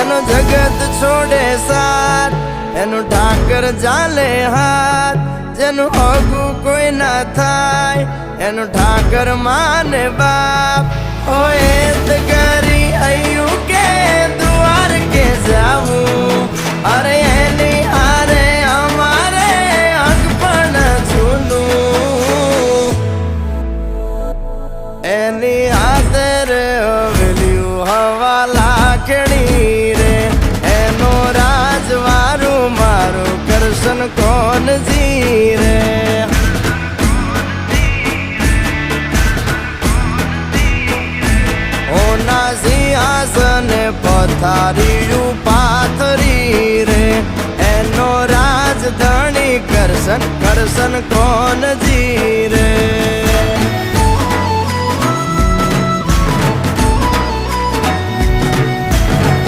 જેનો જગત છોડે સાથ એનું ઠાકર ચાલે હાથ, જેનું હગું કોઈ ના થાય એનું ઠાકર માને બાપ. હોય તો કરી આયું કે દ્વાર કે જાવું, અરે એની હારે અમારે હક પણ છૂનું. એની હાથર વેલ્યું હવા લાખણી રે, એનો રાજવારું મારું કરશન કોણ જી રે. ઓના સિંહાસન પથારીયું પાથરી રે, એનો રાજધણી કરશન કરશન કોણ જી